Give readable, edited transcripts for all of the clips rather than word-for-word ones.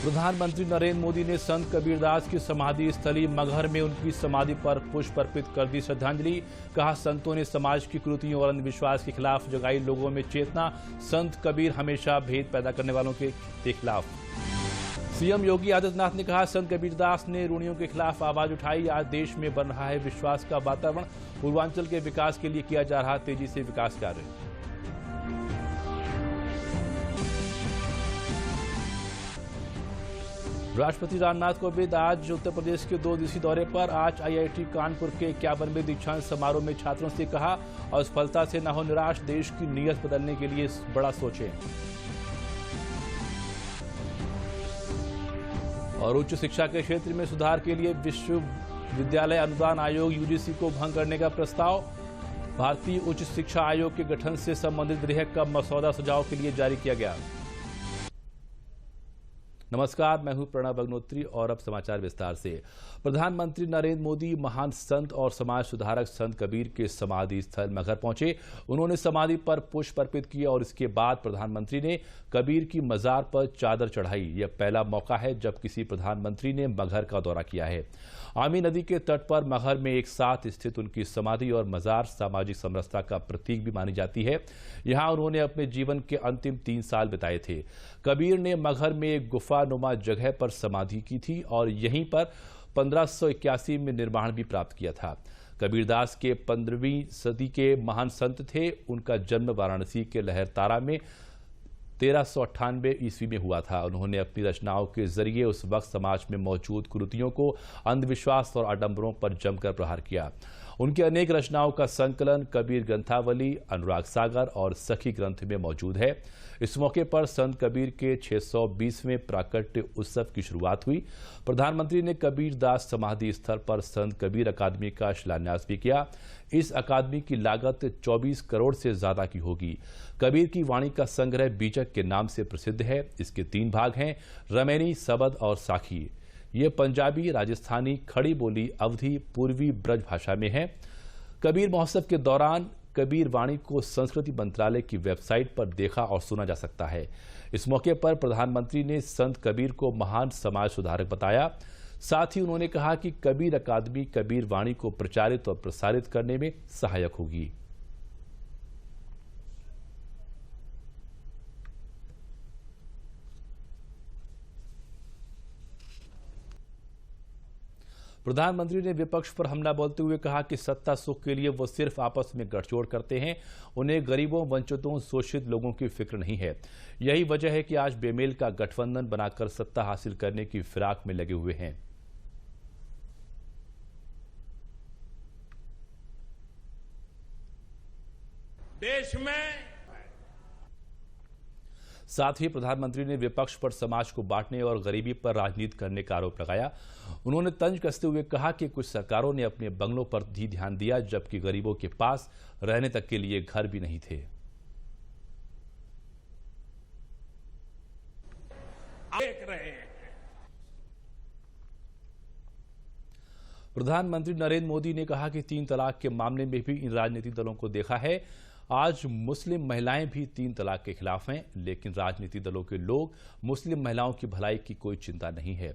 प्रधानमंत्री नरेंद्र मोदी ने संत कबीरदास की समाधि स्थली मगहर में उनकी समाधि पर पुष्प अर्पित कर दी श्रद्धांजलि। कहा, संतों ने समाज की कुरीतियों और अंधविश्वास के खिलाफ जगाई लोगों में चेतना। संत कबीर हमेशा भेद पैदा करने वालों के खिलाफ। सीएम योगी आदित्यनाथ ने कहा, संत कबीरदास ने रूढ़ियों के खिलाफ आवाज उठाई। आज देश में बन रहा है विश्वास का वातावरण। पूर्वांचल के विकास के लिए किया जा रहा तेजी से विकास कार्य। राष्ट्रपति रामनाथ कोविंद आज उत्तर प्रदेश के 2 दिवसीय दौरे पर। आज आईआईटी कानपुर के 51वें दीक्षांत समारोह में छात्रों से कहा, असफलता से न हो निराश, देश की नीयत बदलने के लिए बड़ा सोचें। और उच्च शिक्षा के क्षेत्र में सुधार के लिए विश्वविद्यालय अनुदान आयोग यूजीसी को भंग करने का प्रस्ताव। भारतीय उच्च शिक्षा आयोग के गठन से संबंधित विधेयक का मसौदा सुझाव के लिए जारी किया गया। नमस्कार, मैं हूं प्रणव अग्नोत्री और अब समाचार विस्तार से। प्रधानमंत्री नरेंद्र मोदी महान संत और समाज सुधारक संत कबीर के समाधि स्थल मगहर पहुंचे। उन्होंने समाधि पर पुष्प अर्पित किए और इसके बाद प्रधानमंत्री ने कबीर की मजार पर चादर चढ़ाई। यह पहला मौका है जब किसी प्रधानमंत्री ने मगहर का दौरा किया है। आमी नदी के तट पर मगहर में एक साथ स्थित उनकी समाधि और मजार सामाजिक समरसता का प्रतीक भी मानी जाती है। यहां उन्होंने अपने जीवन के अंतिम 3 साल बिताए थे। कबीर ने मगहर में एक गुफानुमा जगह पर समाधि की थी और यहीं पर 1581 में निर्माण भी प्राप्त किया था। कबीरदास के 15वीं सदी के महान संत थे। उनका जन्म वाराणसी के लहरतारा में 1398 ईस्वी में हुआ था। उन्होंने अपनी रचनाओं के जरिए उस वक्त समाज में मौजूद कुरीतियों को, अंधविश्वास और आडंबरों पर जमकर प्रहार किया। उनकी अनेक रचनाओं का संकलन कबीर ग्रंथावली, अनुराग सागर और सखी ग्रंथ में मौजूद है। इस मौके पर संत कबीर के 620वें प्राकट्य उत्सव की शुरुआत हुई। प्रधानमंत्री ने कबीर दास समाधि स्थल पर संत कबीर अकादमी का शिलान्यास भी किया। इस अकादमी की लागत 24 करोड़ से ज्यादा की होगी। कबीर की वाणी का संग्रह बीजक के नाम से प्रसिद्ध है। इसके 3 भाग हैं, रमैनी, सबद और साखी। ये पंजाबी, राजस्थानी, खड़ी बोली, अवधी, पूर्वी ब्रज भाषा में है। कबीर महोत्सव के दौरान कबीर वाणी को संस्कृति मंत्रालय की वेबसाइट पर देखा और सुना जा सकता है। इस मौके पर प्रधानमंत्री ने संत कबीर को महान समाज सुधारक बताया। साथ ही उन्होंने कहा कि कबीर अकादमी कबीर वाणी को प्रचारित और प्रसारित करने में सहायक होगी। प्रधानमंत्री ने विपक्ष पर हमला बोलते हुए कहा कि सत्ता सुख के लिए वो सिर्फ आपस में गठजोड़ करते हैं। उन्हें गरीबों, वंचितों, शोषित लोगों की फिक्र नहीं है। यही वजह है कि आज बेमेल का गठबंधन बनाकर सत्ता हासिल करने की फिराक में लगे हुए हैं। देश में साथ ही प्रधानमंत्री ने विपक्ष पर समाज को बांटने और गरीबी पर राजनीति करने का आरोप लगाया। उन्होंने तंज कसते हुए कहा कि कुछ सरकारों ने अपने बंगलों पर भी ध्यान दिया, जबकि गरीबों के पास रहने तक के लिए घर भी नहीं थे। देख रहे हैं। प्रधानमंत्री नरेंद्र मोदी ने कहा कि 3 तलाक के मामले में भी इन राजनीतिक दलों को देखा है। आज मुस्लिम महिलाएं भी 3 तलाक के खिलाफ हैं, लेकिन राजनीतिक दलों के लोग मुस्लिम महिलाओं की भलाई की कोई चिंता नहीं है।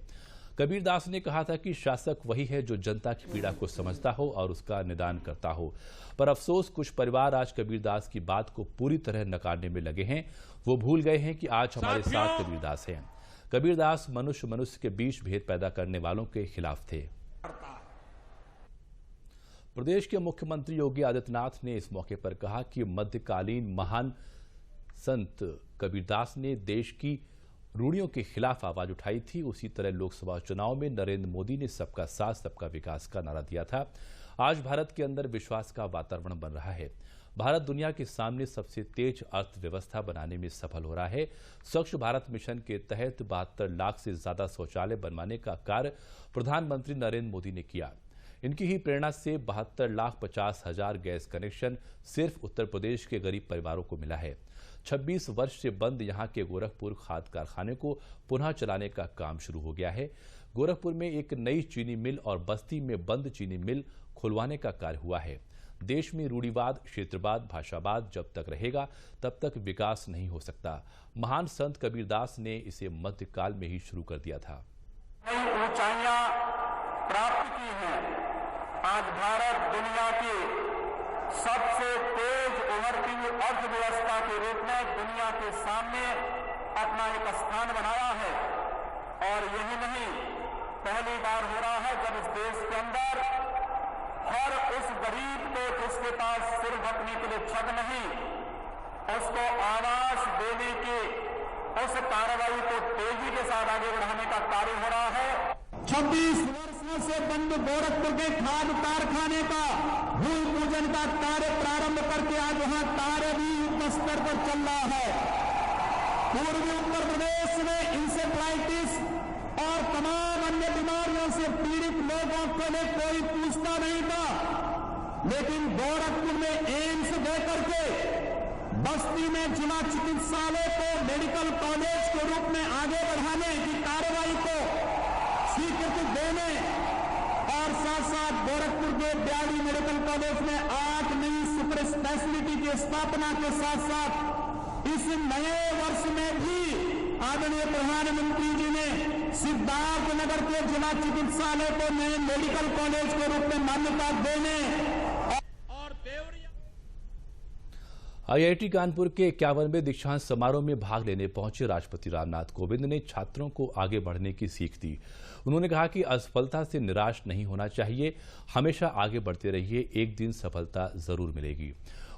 कबीरदास ने कहा था कि शासक वही है जो जनता की पीड़ा को समझता हो और उसका निदान करता हो। पर अफसोस, कुछ परिवार आज कबीरदास की बात को पूरी तरह नकारने में लगे हैं। वो भूल गए हैं कि आज हमारे साथ कबीरदास हैं। कबीरदास मनुष्य के बीच भेद पैदा करने वालों के खिलाफ थे। प्रदेश के मुख्यमंत्री योगी आदित्यनाथ ने इस मौके पर कहा कि मध्यकालीन महान संत कबीरदास ने देश की रूढ़ियों के खिलाफ आवाज उठाई थी। उसी तरह लोकसभा चुनाव में नरेंद्र मोदी ने सबका साथ सबका विकास का नारा दिया था। आज भारत के अंदर विश्वास का वातावरण बन रहा है। भारत दुनिया के सामने सबसे तेज अर्थव्यवस्था बनाने में सफल हो रहा है। स्वच्छ भारत मिशन के तहत 72 लाख से ज्यादा शौचालय बनवाने का कार्य प्रधानमंत्री नरेंद्र मोदी ने किया। इनकी ही प्रेरणा से 72,50,000 गैस कनेक्शन सिर्फ उत्तर प्रदेश के गरीब परिवारों को मिला है। 26 वर्ष से बंद यहां के गोरखपुर खाद कारखाने को पुनः चलाने का काम शुरू हो गया है। गोरखपुर में एक नई चीनी मिल और बस्ती में बंद चीनी मिल खुलवाने का कार्य हुआ है। देश में रूढ़िवाद, क्षेत्रवाद, भाषावाद जब तक रहेगा तब तक विकास नहीं हो सकता। महान संत कबीरदास ने इसे मध्यकाल में ही शुरू कर दिया था। नई ऊंचाइयां प्राप्त की हैं। आज भारत दुनिया की सबसे तेज उभरती हुई अर्थव्यवस्था के रूप में दुनिया के सामने अपना एक स्थान बनाया है। और यही नहीं, पहली बार हो रहा है जब इस देश के अंदर हर उस गरीब को जिसके पास सिर ढकने के लिए छत नहीं, उसको आवास देने की उस कार्रवाई को तेजी के साथ आगे बढ़ाने का कार्य हो रहा है। 26 वर्षों से बंद गोरखपुर के खाद कारखाने का भूमि पूजन का कार्य प्रारंभ करके आज वहां कार्य भी युद्ध स्तर पर चल रहा है। पूर्वी उत्तर प्रदेश में इंसेफ्लाइटिस और तमाम अन्य बीमारियों से पीड़ित लोगों को लिए कोई पूछता नहीं था, लेकिन गोरखपुर में एम्स देकर के बस्ती में जिला चिकित्सालय को मेडिकल कॉलेज के रूप में आगे बढ़ाने की कार्रवाई को स्वीकृति देने और साथ साथ गोरखपुर के ब्याली मेडिकल कॉलेज में 8 नई सुपर स्पेशलिटी की स्थापना के साथ साथ इस नए वर्ष में भी आदरणीय प्रधानमंत्री जी ने सिद्धार्थनगर के जिला चिकित्सालय को नए मेडिकल कॉलेज के रूप में मान्यता देने और आईआईटी कानपुर के 51वें दीक्षांत समारोह में भाग लेने पहुंचे राष्ट्रपति रामनाथ कोविंद ने छात्रों को आगे बढ़ने की सीख दी। उन्होंने कहा कि असफलता से निराश नहीं होना चाहिए, हमेशा आगे बढ़ते रहिए, एक दिन सफलता जरूर मिलेगी।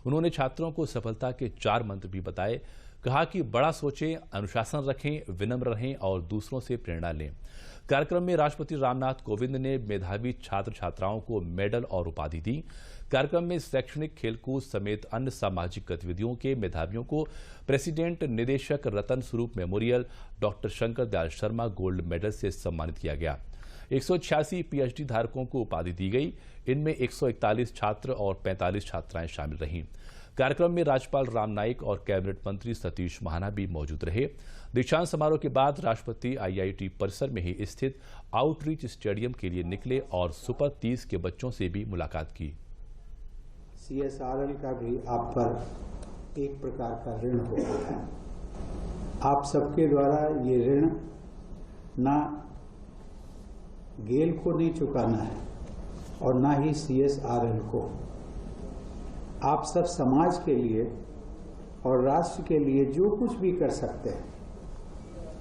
उन्होंने छात्रों को सफलता के 4 मंत्र भी बताए। कहा कि बड़ा सोचें, अनुशासन रखें, विनम्र रहें और दूसरों से प्रेरणा लें। कार्यक्रम में राष्ट्रपति रामनाथ कोविंद ने मेधावी छात्र छात्राओं को मेडल और उपाधि दी। कार्यक्रम में शैक्षणिक, खेलकूद समेत अन्य सामाजिक गतिविधियों के मेधावियों को प्रेसिडेंट निदेशक रतन स्वरूप memorial doctor Shankar Dayal Sharma gold medal से सम्मानित किया गया। 186 पीएचडी धारकों को उपाधि दी गई। इनमें 141 छात्र और 45 छात्राएं शामिल रहीं। कार्यक्रम में राज्यपाल राम नाईक और कैबिनेट मंत्री सतीश महाना भी मौजूद रहे। दीक्षांत समारोह के बाद राष्ट्रपति आईआईटी परिसर में ही स्थित आउटरीच स्टेडियम के लिए निकले और सुपर 30 के बच्चों से भी मुलाकात की। CSRL का भी आप पर एक प्रकार का ऋण होता है। आप सबके द्वारा ये ऋण ना गेल को नहीं चुकाना है और ना ही CSRL को। आप सब समाज के लिए और राष्ट्र के लिए जो कुछ भी कर सकते हैं,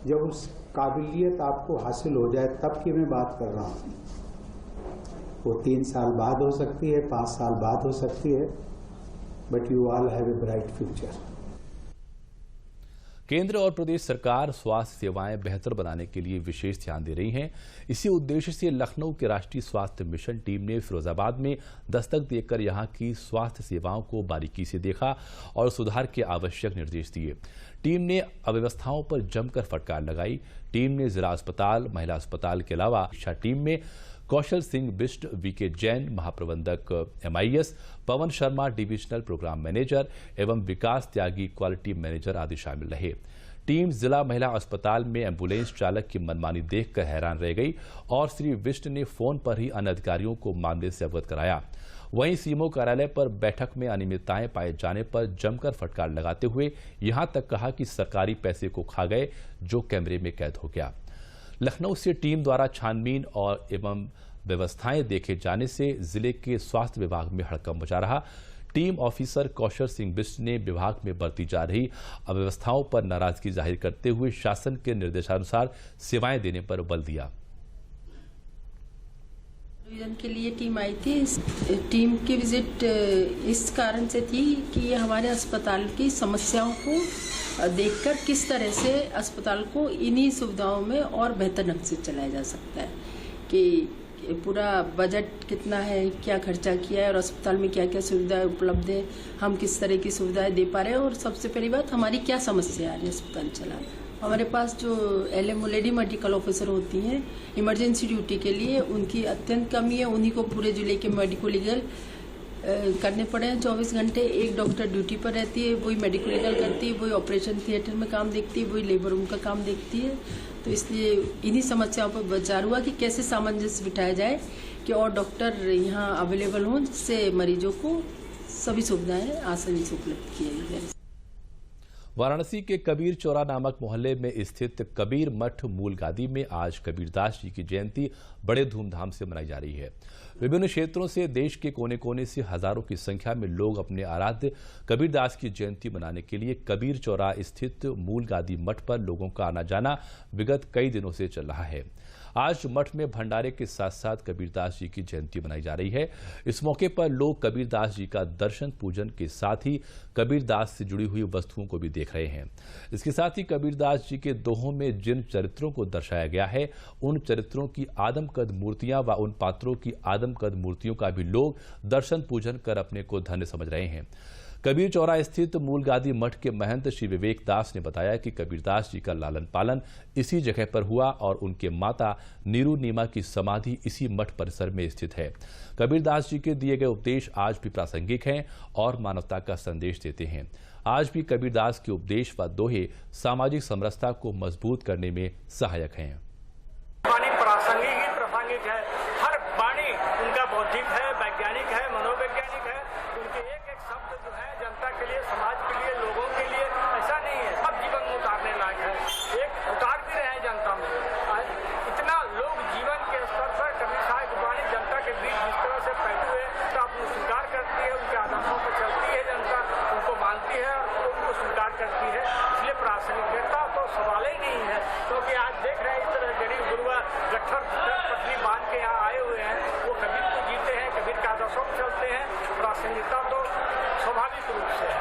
जब उस काबिलियत आपको हासिल हो जाए तब की मैं बात कर रहा हूँ। वो 3 साल बाद हो सकती है, 5 साल बाद हो सकती है, but you all have a bright future. केंद्र और प्रदेश सरकार स्वास्थ्य सेवाएं बेहतर बनाने के लिए विशेष ध्यान दे रही हैं। इसी उद्देश्य से लखनऊ के राष्ट्रीय स्वास्थ्य मिशन टीम ने फिरोजाबाद में दस्तक देकर यहां की स्वास्थ्य सेवाओं को बारीकी से देखा और सुधार के आवश्यक निर्देश दिए। टीम ने अव्यवस्थाओं पर जमकर फटकार लगाई। टीम ने जिला अस्पताल, महिला अस्पताल के अलावा शिक्षा टीम में कौशल सिंह बिष्ट, वीके जैन महाप्रबंधक MIS, Pawan Sharma divisional programme manager एवं विकास त्यागी क्वालिटी मैनेजर आदि शामिल रहे। टीम जिला महिला अस्पताल में एम्बुलेंस चालक की मनमानी देखकर हैरान रह गई और श्री बिष्ट ने फोन पर ही अन्य अधिकारियों को मामले से अवगत कराया। वहीं सीएमओ कार्यालय पर बैठक में अनियमितताएं पाए जाने पर जमकर फटकार लगाते हुए यहां तक कहा कि सरकारी पैसे को खा गए जो कैमरे में कैद हो गया। लखनऊ से टीम द्वारा छानबीन और एवं व्यवस्थाएं देखे जाने से जिले के स्वास्थ्य विभाग में हड़कंप मचा रहा। टीम ऑफिसर कौशल सिंह बिष्ट ने विभाग में बरती जा रही अव्यवस्थाओं पर नाराजगी जाहिर करते हुए शासन के निर्देशानुसार सेवाएं देने पर बल दिया। डिवीजन के लिए टीम आई थी। इस टीम की विजिट इस कारण से थी कि हमारे अस्पताल की समस्याओं को देखकर किस तरह से अस्पताल को इन्हीं सुविधाओं में और बेहतर ढंग से चलाया जा सकता है, कि पूरा बजट कितना है, क्या खर्चा किया है और अस्पताल में क्या क्या सुविधाएं उपलब्ध है, हम किस तरह की सुविधाएं दे पा रहे हैं और सबसे पहली बात हमारी क्या समस्या आ रही है अस्पताल चलाने। हमारे पास जो LMO लेडी मेडिकल ऑफिसर होती हैं इमरजेंसी ड्यूटी के लिए, उनकी अत्यंत कमी है। उन्हीं को पूरे जिले के मेडिको लीगल करने पड़े हैं। 24 घंटे एक डॉक्टर ड्यूटी पर रहती है, वही मेडिकल करती है, वही ऑपरेशन थिएटर में काम देखती है, वही लेबर रूम का काम देखती है। तो इसलिए इन्हीं समस्याओं पर विचार हुआ कि कैसे सामंजस्य बिठाया जाए कि और डॉक्टर यहाँ अवेलेबल हों, जिससे मरीजों को सभी सुविधाएं आसानी से उपलब्ध की जाए। वाराणसी के कबीर चौरा नामक मोहल्ले में स्थित कबीर मठ मूल गादी में आज कबीरदास जी की जयंती बड़े धूमधाम से मनाई जा रही है। विभिन्न क्षेत्रों से देश के कोने कोने से हजारों की संख्या में लोग अपने आराध्य कबीरदास की जयंती मनाने के लिए कबीर चौरा स्थित मूल गादी मठ पर लोगों का आना जाना विगत कई दिनों से चल रहा है। आज मठ में भंडारे के साथ साथ कबीरदास जी की जयंती मनाई जा रही है। इस मौके पर लोग कबीरदास जी का दर्शन पूजन के साथ ही कबीरदास से जुड़ी हुई वस्तुओं को भी देख रहे हैं। इसके साथ ही कबीरदास जी के दोहों में जिन चरित्रों को दर्शाया गया है, उन चरित्रों की आदमकद मूर्तियां व उन पात्रों की आदमकद मूर्तियों का भी लोग दर्शन पूजन कर अपने को धन्य समझ रहे हैं। कबीर चौरा स्थित मूल गादी मठ के महंत श्री विवेक दास ने बताया कि कबीरदास जी का लालन पालन इसी जगह पर हुआ और उनके माता नीरू नीमा की समाधि इसी मठ परिसर में स्थित है। कबीरदास जी के दिए गए उपदेश आज भी प्रासंगिक हैं और मानवता का संदेश देते हैं। आज भी कबीरदास के उपदेश व दोहे सामाजिक समरसता को मजबूत करने में सहायक हैं। वाणी प्रासंगिक ही प्रासंगिक है। हर वाणी उनका बौद्धिक है, वैज्ञानिक है, मनोवैज्ञानिक है। उनके एक एक शब्द जो है जनता के लिए, समाज के लिए, लोगों के लिए ऐसा नहीं है, सब जीवन में उतारने लायक है। एक उतार भी रहे हैं जनता में। इतना लोग जीवन के स्तर पर कबीर साहब की वाणी जनता के बीच जिस तरह से फैली हुए तो अपने स्वीकार करती है, उनके आदर्शों पर चलती है जनता, उनको मानती है और उनको स्वीकार करती है। इसलिए प्रासंगिकता तो सवाल ही नहीं है, क्योंकि आज देख रहे हैं इस तरह गरीब गुरुआ गट्ठर पटरी बांध के यहाँ आए हुए हैं, वो कबीर को जीते हैं, कबीर के आदर्शों पर चलते हैं। प्रासंगिकता तो स्वाभाविक रूप से है।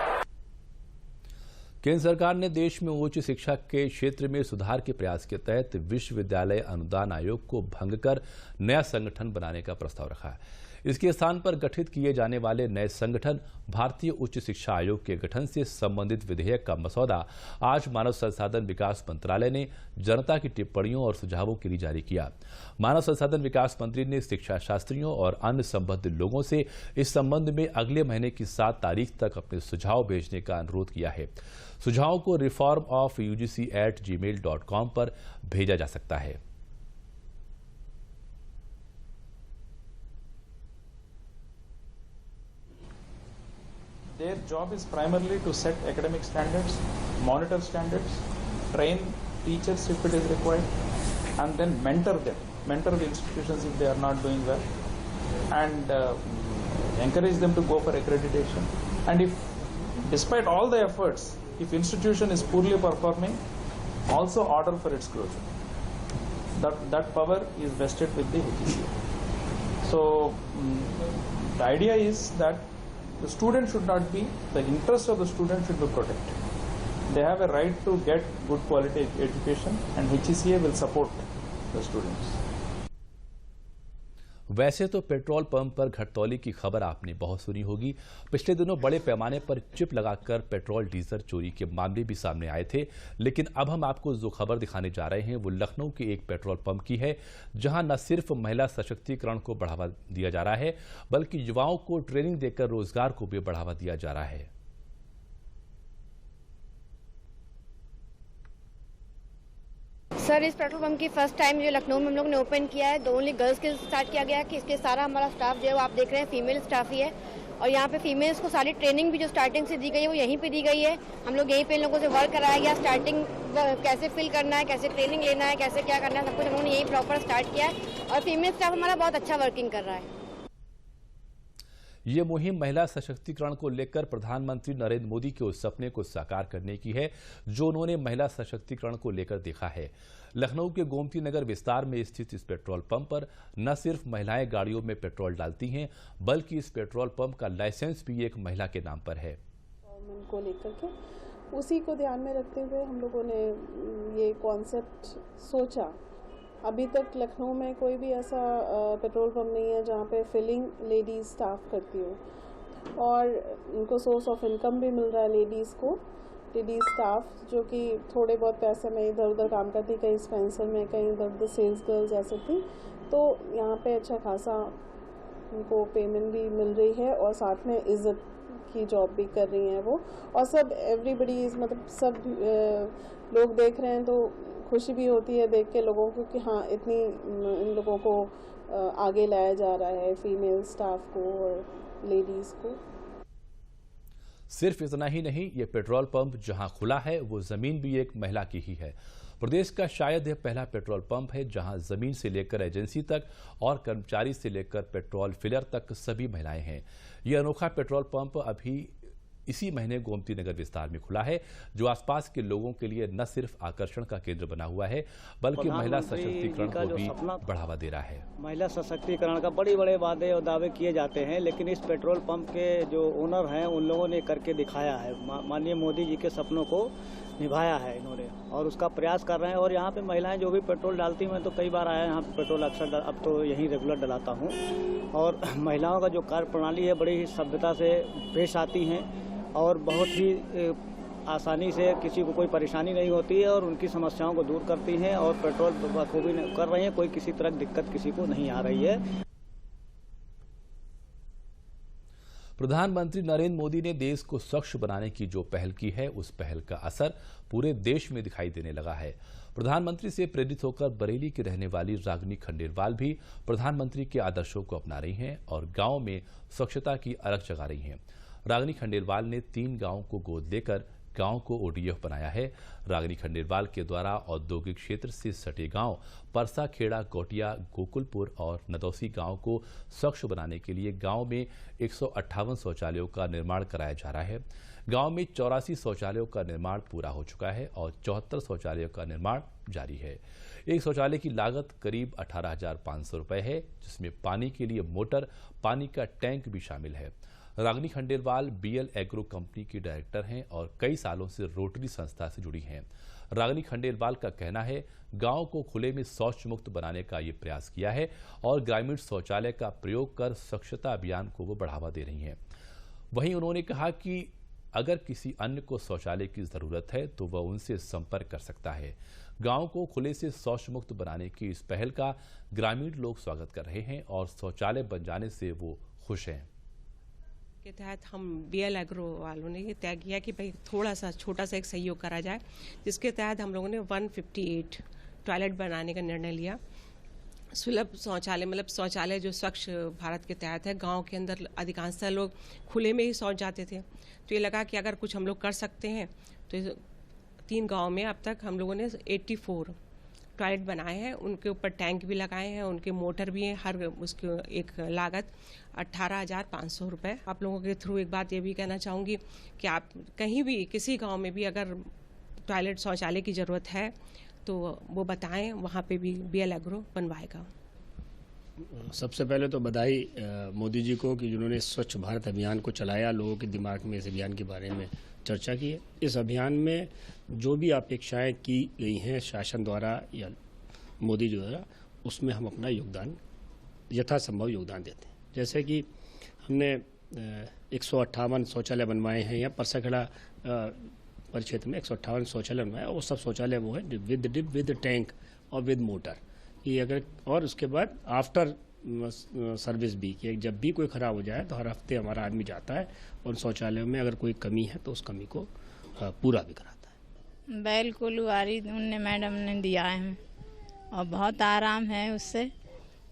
केंद्र सरकार ने देश में उच्च शिक्षा के क्षेत्र में सुधार के प्रयास के तहत विश्वविद्यालय अनुदान आयोग को भंग कर नया संगठन बनाने का प्रस्ताव रखा है। इसके स्थान पर गठित किए जाने वाले नए संगठन भारतीय उच्च शिक्षा आयोग के गठन से संबंधित विधेयक का मसौदा आज मानव संसाधन विकास मंत्रालय ने जनता की टिप्पणियों और सुझावों के लिए जारी किया। मानव संसाधन विकास मंत्री ने शिक्षा शास्त्रियों और अन्य संबंधित लोगों से इस संबंध में अगले महीने की 7 तारीख तक अपने सुझाव भेजने का अनुरोध किया है। सुझावों को reformofugc@gmail.com पर भेजा जा सकता है। Their job is primarily to set academic standards, monitor standards, train teachers if it is required, and then mentor them, mentor the institutions if they are not doing well, and encourage them to go for accreditation. And if, despite all the efforts, if institution is poorly performing, also order for its closure. That power is vested with the HECA. So the idea is that the student should not be, the interest of the student should be protected. They have a right to get good quality education and HECA will support the students. वैसे तो petrol pump पर घटतौली की खबर आपने बहुत सुनी होगी। पिछले दिनों बड़े पैमाने पर चिप लगाकर पेट्रोल डीजल चोरी के मामले भी सामने आए थे, लेकिन अब हम आपको जो खबर दिखाने जा रहे हैं वो लखनऊ के एक पेट्रोल पंप की है, जहां न सिर्फ महिला सशक्तिकरण को बढ़ावा दिया जा रहा है, बल्कि युवाओं को ट्रेनिंग देकर रोजगार को भी बढ़ावा दिया जा रहा है। सर, इस पेट्रोल पंप की फर्स्ट टाइम जो लखनऊ में हम लोग ने ओपन किया है, ओनली गर्ल्स के स्टार्ट किया गया है कि इसके सारा हमारा स्टाफ जो है वो आप देख रहे हैं फीमेल स्टाफ ही है। और यहाँ पे फीमेल्स को सारी ट्रेनिंग भी जो स्टार्टिंग से दी गई है वो यहीं पे दी गई है। हम लोग यहीं पे इन लोगों से वर्क कराया गया, स्टार्टिंग कैसे फिल करना है, कैसे ट्रेनिंग लेना है, कैसे क्या करना है, सब कुछ हम लोगों ने यहीं प्रॉपर स्टार्ट किया है और फीमेल स्टाफ हमारा बहुत अच्छा वर्किंग कर रहा है। ये मुहिम महिला सशक्तिकरण को लेकर प्रधानमंत्री नरेंद्र मोदी के उस सपने को साकार करने की है जो उन्होंने महिला सशक्तिकरण को लेकर देखा है। लखनऊ के गोमती नगर विस्तार में स्थित इस पेट्रोल पंप पर न सिर्फ महिलाएं गाड़ियों में पेट्रोल डालती हैं, बल्कि इस पेट्रोल पंप का लाइसेंस भी एक महिला के नाम पर है। गवर्नमेंट को लेकर के उसी को ध्यान में रखते हुए हम लोगों ने ये कॉन्सेप्ट सोचा। अभी तक लखनऊ में कोई भी ऐसा पेट्रोल पंप नहीं है जहाँ पे फिलिंग लेडीज़ स्टाफ करती हो और उनको सोर्स ऑफ इनकम भी मिल रहा है लेडीज़ को, लेडीज़ स्टाफ जो कि थोड़े बहुत पैसे में इधर उधर काम करती, कहीं स्पेंसर में, कहीं इधर उधर सेल्स गर्ल्स ऐसे थी। तो यहाँ पे अच्छा खासा उनको पेमेंट भी मिल रही है और साथ में इज्जत की जॉब भी कर रही हैं वो। और सब एवरीबडी मतलब सब लोग देख रहे हैं तो खुशी भी होती है देख के लोगों को कि हाँ इतनी इन लोगों को आगे लाया जा रहा है, फीमेल स्टाफ को और लेडीज़ को। सिर्फ इतना ही नहीं, ये पेट्रोल पंप जहां खुला है वो जमीन भी एक महिला की ही है। प्रदेश का शायद यह पहला पेट्रोल पंप है जहां जमीन से लेकर एजेंसी तक और कर्मचारी से लेकर पेट्रोल फिलर तक सभी महिलाएं हैं। यह अनोखा पेट्रोल पंप अभी इसी महीने गोमती नगर विस्तार में खुला है, जो आसपास के लोगों के लिए न सिर्फ आकर्षण का केंद्र बना हुआ है बल्कि महिला सशक्तिकरण को भी बढ़ावा दे रहा है। महिला सशक्तिकरण का बड़े बड़े वादे और दावे किए जाते हैं, लेकिन इस पेट्रोल पंप के जो ओनर हैं उन लोगों ने करके दिखाया है। माननीय मोदी जी के सपनों को निभाया है इन्होंने और उसका प्रयास कर रहे हैं। और यहाँ पे महिलाएं जो भी पेट्रोल डालती हैं, मैं तो कई बार आया यहाँ पे पेट्रोल अक्सर अब तो यहीं रेगुलर डलाता हूँ। और महिलाओं का जो कार्य प्रणाली है बड़ी ही सभ्यता से पेश आती हैं और बहुत ही आसानी से किसी को कोई परेशानी नहीं होती है और उनकी समस्याओं को दूर करती हैं और पेट्रोल बखूबी कर रही हैं। कोई किसी तरह की दिक्कत किसी को नहीं आ रही है। प्रधानमंत्री नरेंद्र मोदी ने देश को स्वच्छ बनाने की जो पहल की है, उस पहल का असर पूरे देश में दिखाई देने लगा है। प्रधानमंत्री से प्रेरित होकर बरेली की रहने वाली रागिनी खंडेलवाल भी प्रधानमंत्री के आदर्शों को अपना रही हैं और गांव में स्वच्छता की अलख जगा रही हैं। रागिनी खंडेलवाल ने 3 गांवों को गोद लेकर गांव को ओडीएफ बनाया है। रागिनी खंडेलवाल के द्वारा औद्योगिक क्षेत्र से सटे गांव परसा, खेड़ा, कोटिया, गोकुलपुर और नदौसी गांव को स्वच्छ बनाने के लिए गांव में 158 शौचालयों का निर्माण कराया जा रहा है। गांव में 84 शौचालयों का निर्माण पूरा हो चुका है और 74 शौचालयों का निर्माण जारी है। एक शौचालय की लागत करीब 18,500 रुपए है, जिसमें पानी के लिए मोटर, पानी का टैंक भी शामिल है। Ragini Khandelwal BL agro company की डायरेक्टर हैं और कई सालों से रोटरी संस्था से जुड़ी हैं। रागिनी खंडेलवाल का कहना है, गांव को खुले में शौच मुक्त बनाने का ये प्रयास किया है और ग्रामीण शौचालय का प्रयोग कर स्वच्छता अभियान को वो बढ़ावा दे रही हैं। वहीं उन्होंने कहा कि अगर किसी अन्य को शौचालय की जरूरत है तो वह उनसे संपर्क कर सकता है। गांव को खुले से शौच मुक्त बनाने की इस पहल का ग्रामीण लोग स्वागत कर रहे हैं और शौचालय बन जाने से वो खुश हैं। के तहत हम बीएल एग्रो वालों ने ये तय किया कि भाई थोड़ा सा छोटा सा एक सहयोग करा जाए, जिसके तहत हम लोगों ने 158 टॉयलेट बनाने का निर्णय लिया। सुलभ शौचालय मतलब शौचालय जो स्वच्छ भारत के तहत है। गांव के अंदर अधिकांशतः लोग खुले में ही शौच जाते थे, तो ये लगा कि अगर कुछ हम लोग कर सकते हैं तो 3 गाँव में अब तक हम लोगों ने 84 टॉयलेट बनाए हैं। उनके ऊपर टैंक भी लगाए हैं, उनके मोटर भी हैं। हर उसकी एक लागत 18,500 रुपये। आप लोगों के थ्रू एक बात ये भी कहना चाहूँगी कि आप कहीं भी किसी गांव में भी अगर टॉयलेट शौचालय की ज़रूरत है तो वो बताएं, वहाँ पे भी बीएल एग्रो बनवाएगा। सबसे पहले तो बधाई मोदी जी को कि जिन्होंने स्वच्छ भारत अभियान को चलाया, लोगों के दिमाग में इस अभियान के बारे में चर्चा की है। इस अभियान में जो भी अपेक्षाएं की गई हैं शासन द्वारा या मोदी जी द्वारा, उसमें हम अपना योगदान यथासंभव योगदान देते हैं। जैसे कि हमने 158 शौचालय बनवाए हैं या परसाखेड़ा परिक्षेत्र में 158 शौचालय बनवाए, और वो सब शौचालय वो है विद डिप, विद टैंक और विद मोटर। कि अगर और उसके बाद आफ्टर सर्विस भी कि जब भी कोई ख़राब हो जाए तो हर हफ्ते हमारा आदमी जाता है उन शौचालयों में, अगर कोई कमी है तो उस कमी को पूरा भी कराता है। बैल कोलवारी उनने मैडम ने दिया है और बहुत आराम है उससे।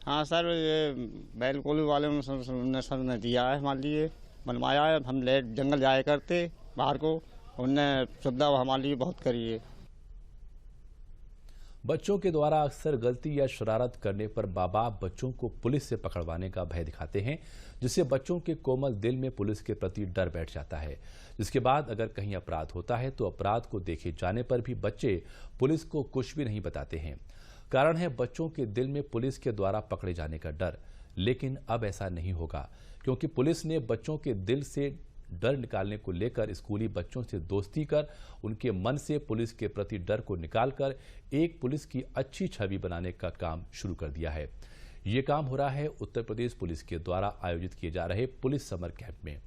हाँ सर, ये बैल कोलू वाले उन्होंने सर ने दिया है, हमारे लिए बनवाया है। हम लेट जंगल जाया करते बाहर को, उनने सुविधा हमारे लिए बहुत करी है। बच्चों के द्वारा अक्सर गलती या शरारत करने पर माँ बाप बच्चों को पुलिस से पकड़वाने का भय दिखाते हैं, जिससे बच्चों के कोमल दिल में पुलिस के प्रति डर बैठ जाता है। जिसके बाद अगर कहीं अपराध होता है तो अपराध को देखे जाने पर भी बच्चे पुलिस को कुछ भी नहीं बताते हैं। कारण है बच्चों के दिल में पुलिस के द्वारा पकड़े जाने का डर। लेकिन अब ऐसा नहीं होगा, क्योंकि पुलिस ने बच्चों के दिल से डर निकालने को लेकर स्कूली बच्चों से दोस्ती कर उनके मन से पुलिस के प्रति डर को निकालकर एक पुलिस की अच्छी छवि बनाने का काम शुरू कर दिया है। ये काम हो रहा है उत्तर प्रदेश पुलिस के द्वारा आयोजित किए जा रहे पुलिस समर कैंप में।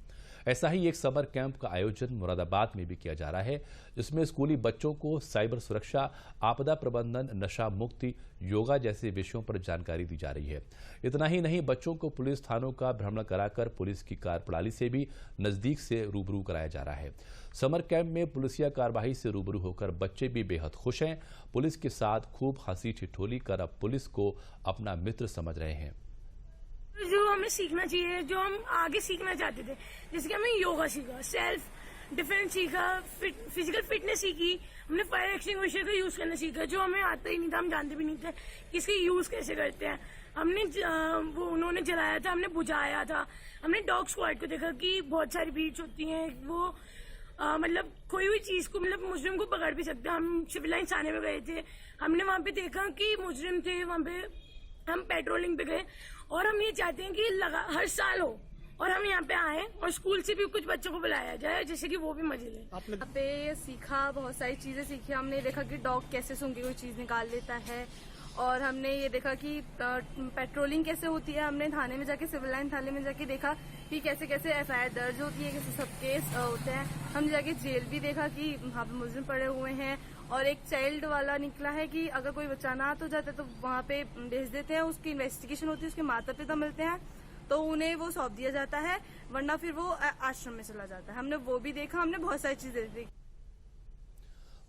ऐसा ही एक समर कैंप का आयोजन मुरादाबाद में भी किया जा रहा है, जिसमें स्कूली बच्चों को साइबर सुरक्षा, आपदा प्रबंधन, नशा मुक्ति, योगा जैसे विषयों पर जानकारी दी जा रही है। इतना ही नहीं, बच्चों को पुलिस थानों का भ्रमण कराकर पुलिस की कार्यप्रणाली से भी नजदीक से रूबरू कराया जा रहा है। समर कैंप में पुलिसिया कार्रवाई से रूबरू होकर बच्चे भी बेहद खुश हैं। पुलिस के साथ खूब हंसी ठिठोली कर अब पुलिस को अपना मित्र समझ रहे हैं। जो हमें सीखना चाहिए, जो हम आगे सीखना चाहते थे, जैसे कि हमें योगा सीखा, सेल्फ डिफेंस सीखा, फिजिकल फिटनेस सीखी, हमने फायर एक्सटिंग्विशर का यूज करना सीखा, जो हमें आता ही नहीं था, हम जानते भी नहीं थे कि इसका यूज कैसे करते हैं। हमने वो उन्होंने जलाया था, हमने बुझाया था। हमने डॉग स्क्वाड को देखा कि बहुत सारी बीट्स होती हैं, वो मतलब कोई भी चीज को, मतलब मुजरिम को पकड़ भी सकते हैं। हम सिविल लाइन थाने में गए थे, हमने वहां पे देखा कि मुजरिम थे, वहां पे हम पेट्रोलिंग पे गए और हम ये चाहते हैं कि हर साल हो और हम यहाँ पे आए और स्कूल से भी कुछ बच्चों को बुलाया जाए, जैसे कि वो भी मजे लें। यहाँ पे सीखा, बहुत सारी चीजें सीखी। हमने देखा कि डॉग कैसे सूंघ के कोई चीज निकाल लेता है, और हमने ये देखा कि पेट्रोलिंग कैसे होती है। हमने थाने में जाके, सिविल लाइन थाने में जाके देखा कि कैसे कैसे एफआईआर दर्ज होती है, कैसे सब केस होते हैं। हम जाके जेल भी देखा कि वहाँ पे मुजरिम पड़े हुए हैं, और एक चाइल्ड वाला निकला है कि अगर कोई बच्चा अनाथ हो जाता है तो वहाँ पे भेज देते हैं, उसकी इन्वेस्टिगेशन होती है, उसके माता पिता मिलते हैं तो उन्हें वो सौंप दिया जाता है, वरना फिर वो आश्रम में चला जाता है। हमने वो भी देखा, हमने बहुत सारी चीजें देखी।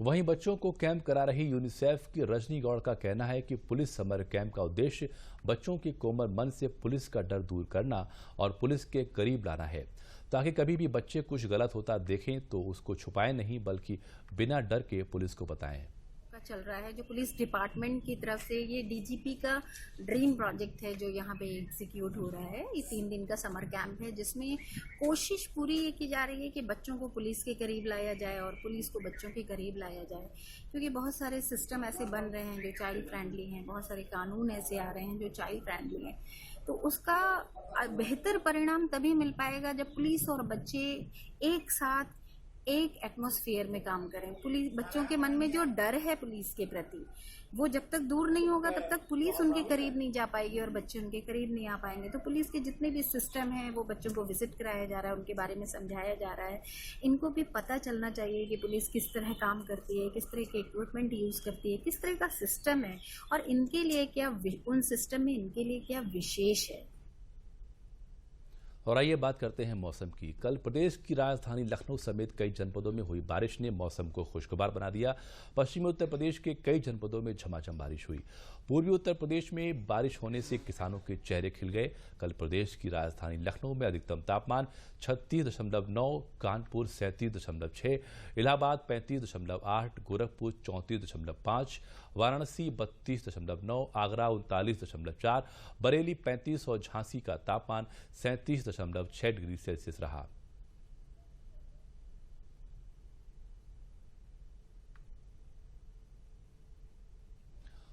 वहीं बच्चों को कैंप करा रही यूनिसेफ की रजनी गौड़ का कहना है कि पुलिस समर कैंप का उद्देश्य बच्चों के कोमल मन से पुलिस का डर दूर करना और पुलिस के करीब लाना है, ताकि कभी भी बच्चे कुछ गलत होता देखें तो उसको छुपाएं नहीं, बल्कि बिना डर के पुलिस को बताएं। चल रहा है जो पुलिस डिपार्टमेंट की तरफ से, ये डीजीपी का ड्रीम प्रोजेक्ट है जो यहाँ पे एग्जीक्यूट हो रहा है। ये 3 दिन का समर कैंप है, जिसमें कोशिश पूरी ये की जा रही है कि बच्चों को पुलिस के करीब लाया जाए और पुलिस को बच्चों के करीब लाया जाए, क्योंकि बहुत सारे सिस्टम ऐसे बन रहे हैं जो चाइल्ड फ्रेंडली हैं, बहुत सारे कानून ऐसे आ रहे हैं जो चाइल्ड फ्रेंडली हैं। तो उसका बेहतर परिणाम तभी मिल पाएगा जब पुलिस और बच्चे एक साथ एक एटमॉस्फेयर में काम करें। पुलिस, बच्चों के मन में जो डर है पुलिस के प्रति, वो जब तक दूर नहीं होगा तब तक पुलिस उनके करीब नहीं जा पाएगी और बच्चे उनके करीब नहीं आ पाएंगे। तो पुलिस के जितने भी सिस्टम हैं वो बच्चों को विजिट कराया जा रहा है, उनके बारे में समझाया जा रहा है। इनको भी पता चलना चाहिए कि पुलिस किस तरह काम करती है, किस तरह के इक्विपमेंट यूज करती है, किस तरह का सिस्टम है और इनके लिए क्या, उन सिस्टम में इनके लिए क्या विशेष है। और आइए बात करते हैं मौसम की। कल प्रदेश की राजधानी लखनऊ समेत कई जनपदों में हुई बारिश ने मौसम को खुशगवार बना दिया। पश्चिमी उत्तर प्रदेश के कई जनपदों में झमाझम बारिश हुई। पूर्वी उत्तर प्रदेश में बारिश होने से किसानों के चेहरे खिल गए। कल प्रदेश की राजधानी लखनऊ में अधिकतम तापमान 36.9, कानपुर 37.6, इलाहाबाद 35.8, गोरखपुर 34.5, वाराणसी 32.9, आगरा 39.4, बरेली 35 और झांसी का तापमान 37.6 डिग्री सेल्सियस रहा।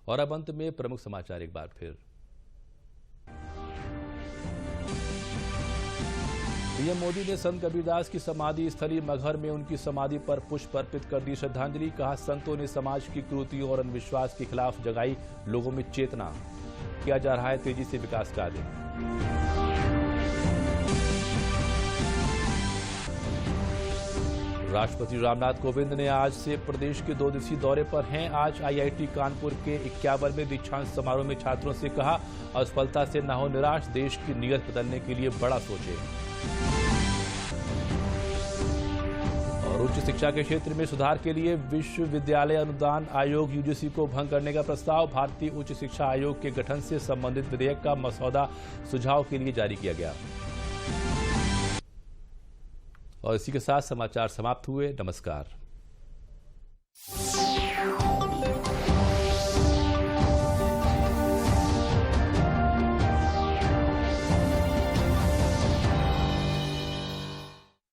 और अब अंत में प्रमुख समाचार एक बार फिर। पीएम मोदी ने संत कबीरदास की समाधि स्थली मगहर में उनकी समाधि पर पुष्प अर्पित कर दी श्रद्धांजलि। कहा, संतों ने समाज की कुरीतियों और अंधविश्वास के खिलाफ जगाई लोगों में चेतना। किया जा रहा है तेजी से विकास कार्य। राष्ट्रपति रामनाथ कोविंद ने आज से प्रदेश के 2 दिवसीय दौरे पर हैं। आज आईआईटी कानपुर के 51वें दीक्षांत समारोह में छात्रों से कहा, असफलता से न हो निराश, देश की नीयत बदलने के लिए बड़ा सोचें। और उच्च शिक्षा के क्षेत्र में सुधार के लिए विश्वविद्यालय अनुदान आयोग यूजीसी को भंग करने का प्रस्ताव। भारतीय उच्च शिक्षा आयोग के गठन से संबंधित विधेयक का मसौदा सुझाव के लिए जारी किया गया। और इसी के साथ समाचार समाप्त हुए। नमस्कार।